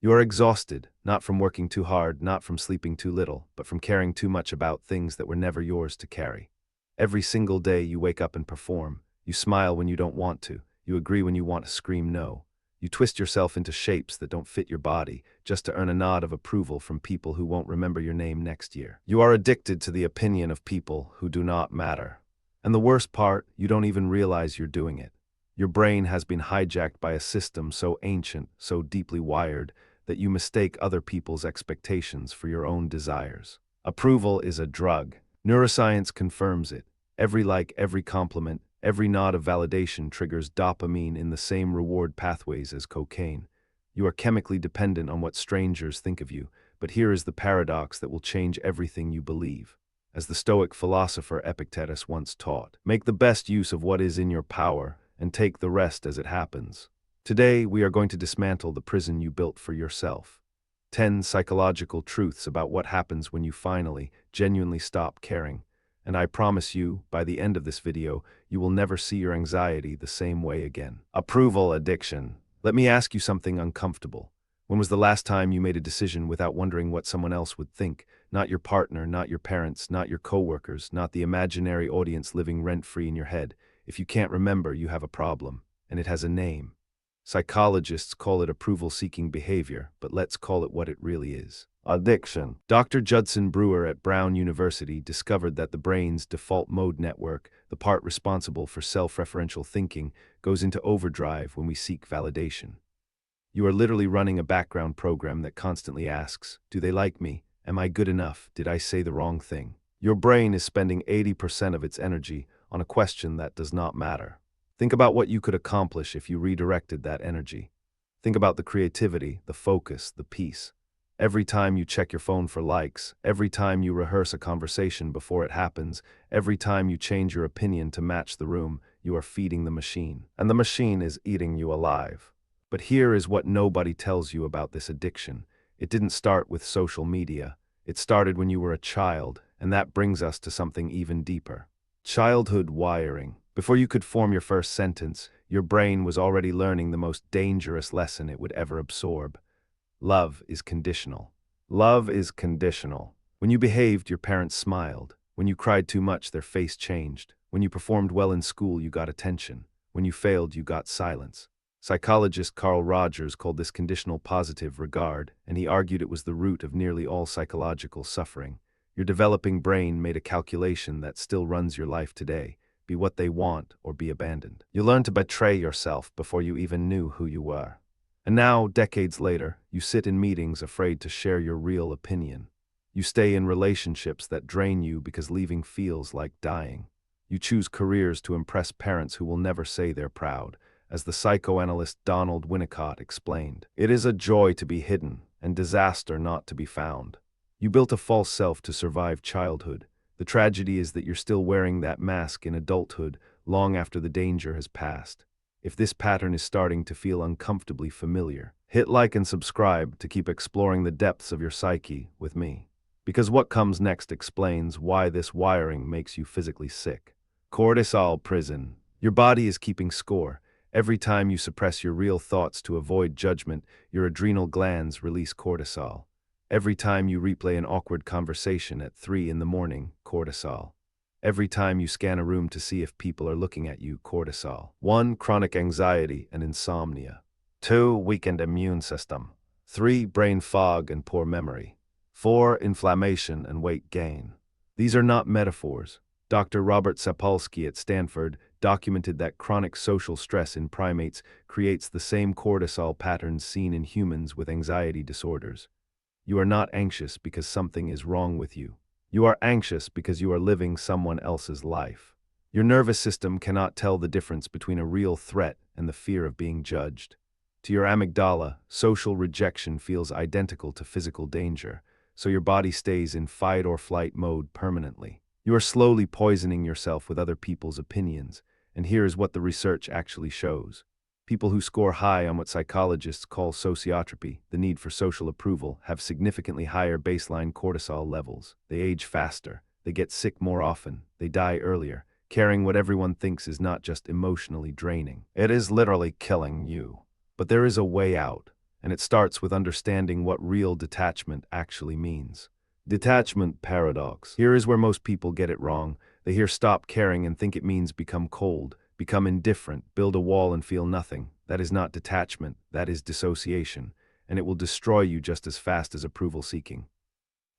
You are exhausted, not from working too hard, not from sleeping too little, but from caring too much about things that were never yours to carry. Every single day you wake up and perform. You smile when you don't want to. You agree when you want to scream no. You twist yourself into shapes that don't fit your body, just to earn a nod of approval from people who won't remember your name next year. You are addicted to the opinion of people who do not matter. And the worst part, you don't even realize you're doing it. Your brain has been hijacked by a system so ancient, so deeply wired, that you mistake other people's expectations for your own desires. Approval is a drug. Neuroscience confirms it. Every like, every compliment, every nod of validation triggers dopamine in the same reward pathways as cocaine. You are chemically dependent on what strangers think of you, but here is the paradox that will change everything you believe. As the Stoic philosopher Epictetus once taught, make the best use of what is in your power and take the rest as it happens. Today, we are going to dismantle the prison you built for yourself. 10 psychological truths about what happens when you finally, genuinely stop caring. And I promise you, by the end of this video, you will never see your anxiety the same way again. Approval addiction. Let me ask you something uncomfortable. When was the last time you made a decision without wondering what someone else would think? Not your partner, not your parents, not your coworkers, not the imaginary audience living rent-free in your head. If you can't remember, you have a problem, and it has a name. Psychologists call it approval-seeking behavior, but let's call it what it really is. Addiction. Dr. Judson Brewer at Brown University discovered that the brain's default mode network, the part responsible for self-referential thinking, goes into overdrive when we seek validation. You are literally running a background program that constantly asks, do they like me? Am I good enough? Did I say the wrong thing? Your brain is spending 80% of its energy on a question that does not matter. Think about what you could accomplish if you redirected that energy. Think about the creativity, the focus, the peace. Every time you check your phone for likes, every time you rehearse a conversation before it happens, every time you change your opinion to match the room, you are feeding the machine. And the machine is eating you alive. But here is what nobody tells you about this addiction. It didn't start with social media. It started when you were a child, and that brings us to something even deeper. Childhood wiring. Before you could form your first sentence, your brain was already learning the most dangerous lesson it would ever absorb. Love is conditional. Love is conditional. When you behaved, your parents smiled. When you cried too much, their face changed. When you performed well in school, you got attention. When you failed, you got silence. Psychologist Carl Rogers called this conditional positive regard, and he argued it was the root of nearly all psychological suffering. Your developing brain made a calculation that still runs your life today. Be what they want or be abandoned. You learned to betray yourself before you even knew who you were. And now, decades later, you sit in meetings afraid to share your real opinion. You stay in relationships that drain you because leaving feels like dying. You choose careers to impress parents who will never say they're proud. As the psychoanalyst Donald Winnicott explained, it is a joy to be hidden and disaster not to be found. You built a false self to survive childhood. The tragedy is that you're still wearing that mask in adulthood long after the danger has passed. If this pattern is starting to feel uncomfortably familiar, hit like and subscribe to keep exploring the depths of your psyche with me. Because what comes next explains why this wiring makes you physically sick. Cortisol prison. Your body is keeping score. Every time you suppress your real thoughts to avoid judgment, your adrenal glands release cortisol. Every time you replay an awkward conversation at 3 a.m, cortisol. Every time you scan a room to see if people are looking at you, cortisol. 1. Chronic anxiety and insomnia. 2. Weakened immune system. 3. Brain fog and poor memory. 4. Inflammation and weight gain. These are not metaphors. Dr. Robert Sapolsky at Stanford documented that chronic social stress in primates creates the same cortisol patterns seen in humans with anxiety disorders. You are not anxious because something is wrong with you. You are anxious because you are living someone else's life. Your nervous system cannot tell the difference between a real threat and the fear of being judged. To your amygdala, social rejection feels identical to physical danger, so your body stays in fight or flight mode permanently. You are slowly poisoning yourself with other people's opinions, and here is what the research actually shows. People who score high on what psychologists call sociotropy, the need for social approval, have significantly higher baseline cortisol levels. They age faster, they get sick more often, they die earlier. Caring what everyone thinks is not just emotionally draining. It is literally killing you. But there is a way out. and it starts with understanding what real detachment actually means. Detachment paradox. Here is where most people get it wrong. They hear stop caring and think it means become cold, become indifferent, build a wall and feel nothing. That is not detachment, that is dissociation, and it will destroy you just as fast as approval seeking.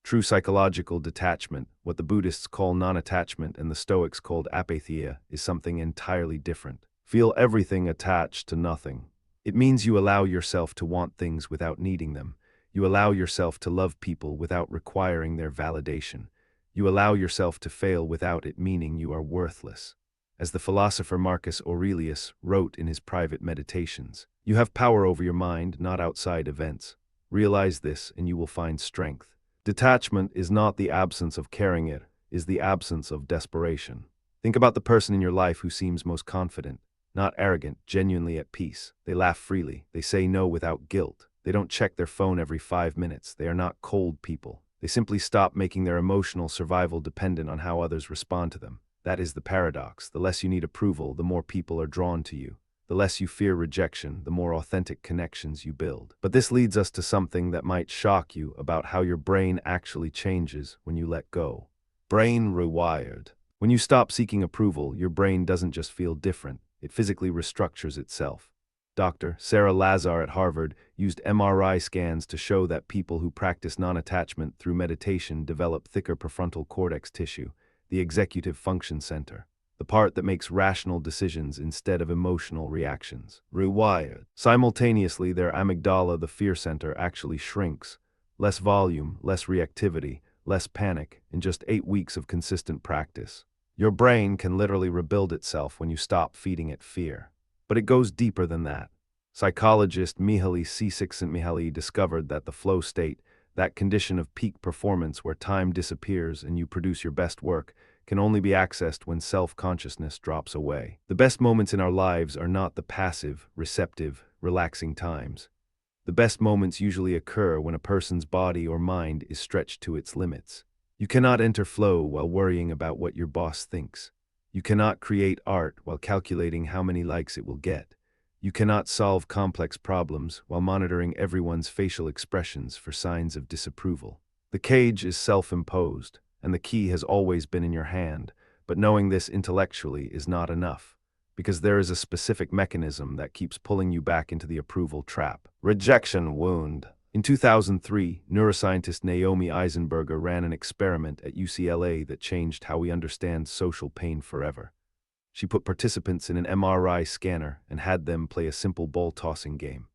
True psychological detachment, what the Buddhists call non-attachment and the Stoics called apatheia, is something entirely different. Feel everything attached to nothing. It means you allow yourself to want things without needing them. You allow yourself to love people without requiring their validation. You allow yourself to fail without it meaning you are worthless. As the philosopher Marcus Aurelius wrote in his private meditations, you have power over your mind, not outside events. Realize this and you will find strength. Detachment is not the absence of caring, it is the absence of desperation. Think about the person in your life who seems most confident, not arrogant, genuinely at peace. They laugh freely. They say no without guilt. They don't check their phone every 5 minutes. They are not cold people. They simply stop making their emotional survival dependent on how others respond to them. That is the paradox. The less you need approval, the more people are drawn to you. The less you fear rejection, the more authentic connections you build. But this leads us to something that might shock you about how your brain actually changes when you let go. Brain rewired. When you stop seeking approval, your brain doesn't just feel different, it physically restructures itself. Dr. Sarah Lazar at Harvard used MRI scans to show that people who practice non-attachment through meditation develop thicker prefrontal cortex tissue, the executive function center, the part that makes rational decisions instead of emotional reactions. Rewired. Simultaneously, their amygdala, the fear center, actually shrinks. Less volume, less reactivity, less panic in just 8 weeks of consistent practice. Your brain can literally rebuild itself when you stop feeding it fear. But it goes deeper than that. Psychologist Mihaly Csikszentmihalyi discovered that the flow state, that condition of peak performance where time disappears and you produce your best work, can only be accessed when self-consciousness drops away. The best moments in our lives are not the passive, receptive, relaxing times. The best moments usually occur when a person's body or mind is stretched to its limits. You cannot enter flow while worrying about what your boss thinks. You cannot create art while calculating how many likes it will get. You cannot solve complex problems while monitoring everyone's facial expressions for signs of disapproval. The cage is self-imposed, and the key has always been in your hand, but knowing this intellectually is not enough, because there is a specific mechanism that keeps pulling you back into the approval trap. Rejection wound. In 2003, neuroscientist Naomi Eisenberger ran an experiment at UCLA that changed how we understand social pain forever. She put participants in an MRI scanner and had them play a simple ball-tossing game.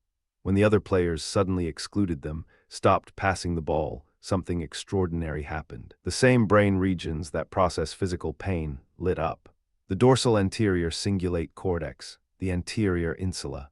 When the other players suddenly excluded them, stopped passing the ball, something extraordinary happened. The same brain regions that process physical pain lit up. The dorsal anterior cingulate cortex, the anterior insula.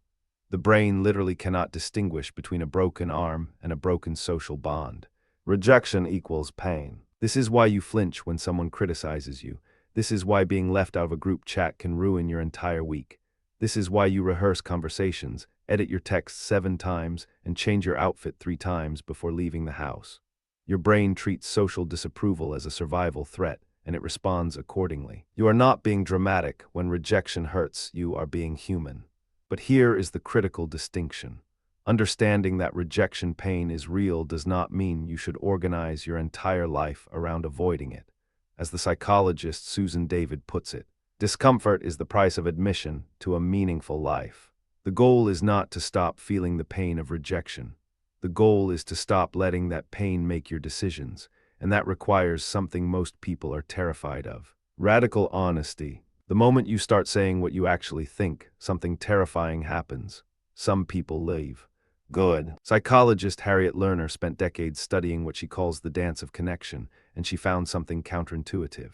The brain literally cannot distinguish between a broken arm and a broken social bond. Rejection equals pain. This is why you flinch when someone criticizes you. This is why being left out of a group chat can ruin your entire week. This is why you rehearse conversations, edit your texts 7 times, and change your outfit 3 times before leaving the house. Your brain treats social disapproval as a survival threat, and it responds accordingly. You are not being dramatic when rejection hurts, you are being human. But here is the critical distinction. Understanding that rejection pain is real does not mean you should organize your entire life around avoiding it. As the psychologist Susan David puts it, discomfort is the price of admission to a meaningful life. The goal is not to stop feeling the pain of rejection. The goal is to stop letting that pain make your decisions, and that requires something most people are terrified of. Radical honesty. The moment you start saying what you actually think, something terrifying happens. Some people leave. Good. Psychologist Harriet Lerner spent decades studying what she calls the dance of connection, and she found something counterintuitive.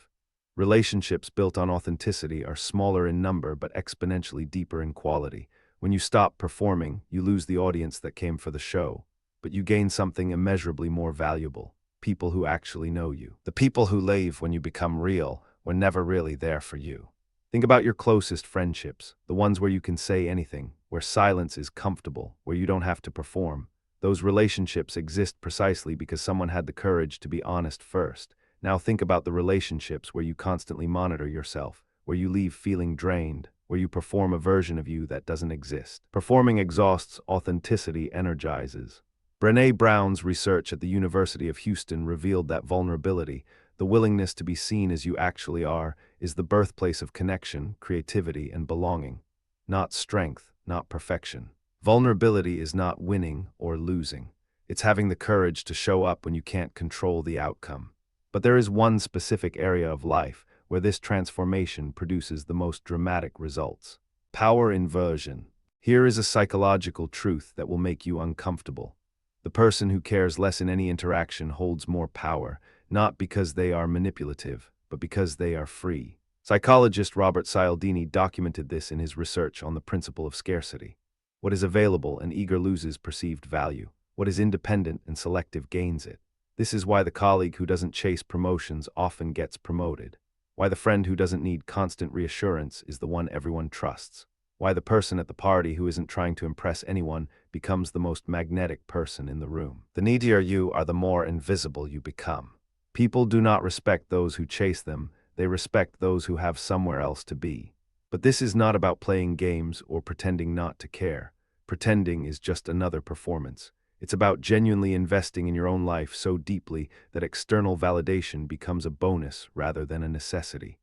Relationships built on authenticity are smaller in number but exponentially deeper in quality. When you stop performing, you lose the audience that came for the show, but you gain something immeasurably more valuable: people who actually know you. The people who leave when you become real were never really there for you. Think about your closest friendships, the ones where you can say anything, where silence is comfortable, where you don't have to perform. Those relationships exist precisely because someone had the courage to be honest first. Now think about the relationships where you constantly monitor yourself, where you leave feeling drained, where you perform a version of you that doesn't exist. Performing exhausts, authenticity energizes. Brené Brown's research at the University of Houston revealed that vulnerability, the willingness to be seen as you actually are, is the birthplace of connection, creativity, and belonging. Not strength, not perfection. Vulnerability is not winning or losing. It's having the courage to show up when you can't control the outcome. But there is one specific area of life where this transformation produces the most dramatic results. Power inversion. Here is a psychological truth that will make you uncomfortable. The person who cares less in any interaction holds more power, not because they are manipulative, but because they are free. Psychologist Robert Cialdini documented this in his research on the principle of scarcity. What is available and eager loses perceived value. What is independent and selective gains it. This is why the colleague who doesn't chase promotions often gets promoted. Why the friend who doesn't need constant reassurance is the one everyone trusts. Why the person at the party who isn't trying to impress anyone becomes the most magnetic person in the room. The needier you are, the more invisible you become. People do not respect those who chase them, they respect those who have somewhere else to be. But this is not about playing games or pretending not to care. Pretending is just another performance. It's about genuinely investing in your own life so deeply that external validation becomes a bonus rather than a necessity.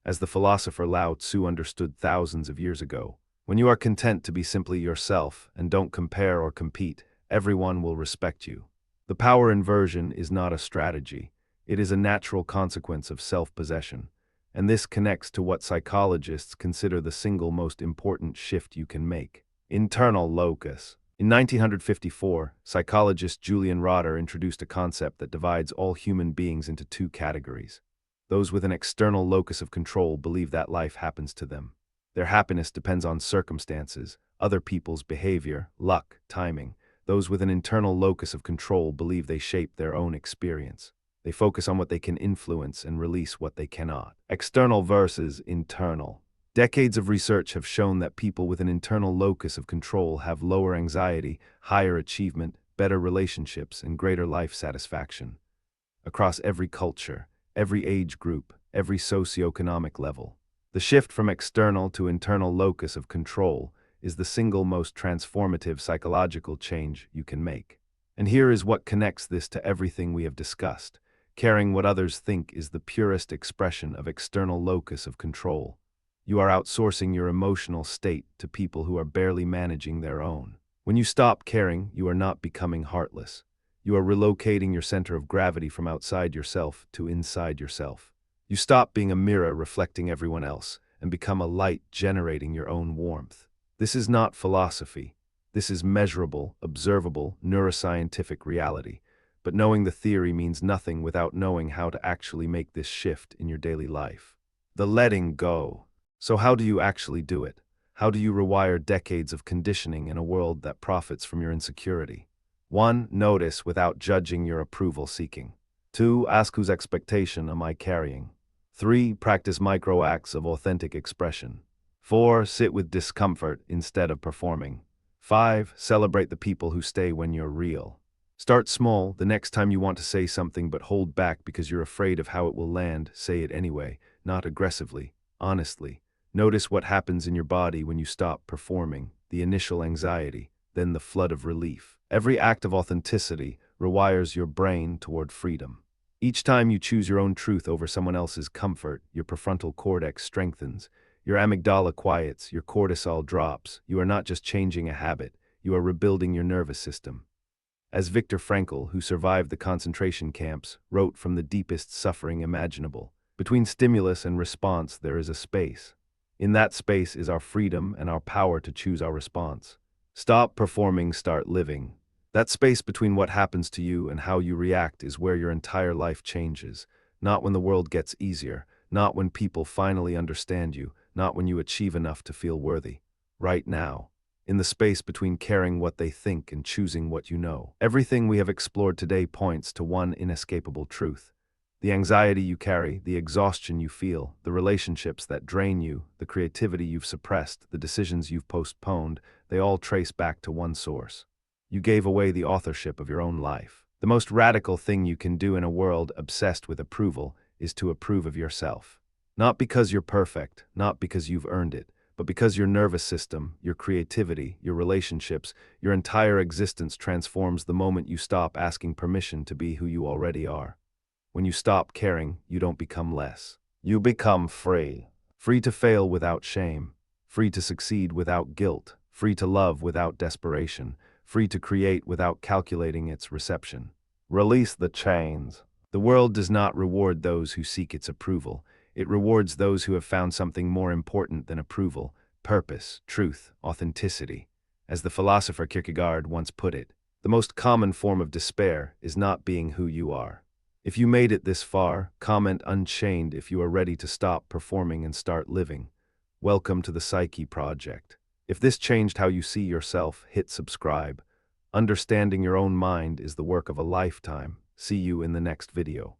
As the philosopher Lao Tzu understood thousands of years ago, when you are content to be simply yourself and don't compare or compete, everyone will respect you. The power inversion is not a strategy. It is a natural consequence of self-possession. And this connects to what psychologists consider the single most important shift you can make: internal locus. In 1954, psychologist Julian Rotter introduced a concept that divides all human beings into two categories. Those with an external locus of control believe that life happens to them. Their happiness depends on circumstances, other people's behavior, luck, timing. Those with an internal locus of control believe they shape their own experience. They focus on what they can influence and release what they cannot. External versus internal. Decades of research have shown that people with an internal locus of control have lower anxiety, higher achievement, better relationships, and greater life satisfaction. Across every culture, every age group, every socioeconomic level. The shift from external to internal locus of control is the single most transformative psychological change you can make. And here is what connects this to everything we have discussed. Caring what others think is the purest expression of external locus of control. You are outsourcing your emotional state to people who are barely managing their own. When you stop caring, you are not becoming heartless. You are relocating your center of gravity from outside yourself to inside yourself. You stop being a mirror reflecting everyone else and become a light generating your own warmth. This is not philosophy. This is measurable, observable, neuroscientific reality. But knowing the theory means nothing without knowing how to actually make this shift in your daily life. The letting go. So how do you actually do it? How do you rewire decades of conditioning in a world that profits from your insecurity? 1. Notice without judging your approval seeking. 2. Ask whose expectation am I carrying? 3. Practice micro acts of authentic expression. 4. Sit with discomfort instead of performing. 5. Celebrate the people who stay when you're real. Start small. The next time you want to say something but hold back because you're afraid of how it will land, say it anyway, not aggressively, honestly. Notice what happens in your body when you stop performing, the initial anxiety, then the flood of relief. Every act of authenticity rewires your brain toward freedom. Each time you choose your own truth over someone else's comfort, your prefrontal cortex strengthens, your amygdala quiets, your cortisol drops. You are not just changing a habit, you are rebuilding your nervous system. As Viktor Frankl, who survived the concentration camps, wrote from the deepest suffering imaginable, between stimulus and response there is a space. In that space is our freedom and our power to choose our response. Stop performing, start living. That space between what happens to you and how you react is where your entire life changes. Not when the world gets easier, not when people finally understand you, not when you achieve enough to feel worthy. Right now. In the space between caring what they think and choosing what you know. Everything we have explored today points to one inescapable truth. The anxiety you carry, the exhaustion you feel, the relationships that drain you, the creativity you've suppressed, the decisions you've postponed, they all trace back to one source. You gave away the authorship of your own life. The most radical thing you can do in a world obsessed with approval is to approve of yourself. Not because you're perfect, not because you've earned it, but because your nervous system, your creativity, your relationships, your entire existence transforms the moment you stop asking permission to be who you already are. When you stop caring, you don't become less. You become free. Free to fail without shame. Free to succeed without guilt. Free to love without desperation. Free to create without calculating its reception. Release the chains. The world does not reward those who seek its approval. It rewards those who have found something more important than approval: purpose, truth, authenticity. As the philosopher Kierkegaard once put it, the most common form of despair is not being who you are. If you made it this far, comment Unchained if you are ready to stop performing and start living. Welcome to the Psyche Project. If this changed how you see yourself, hit subscribe. Understanding your own mind is the work of a lifetime. See you in the next video.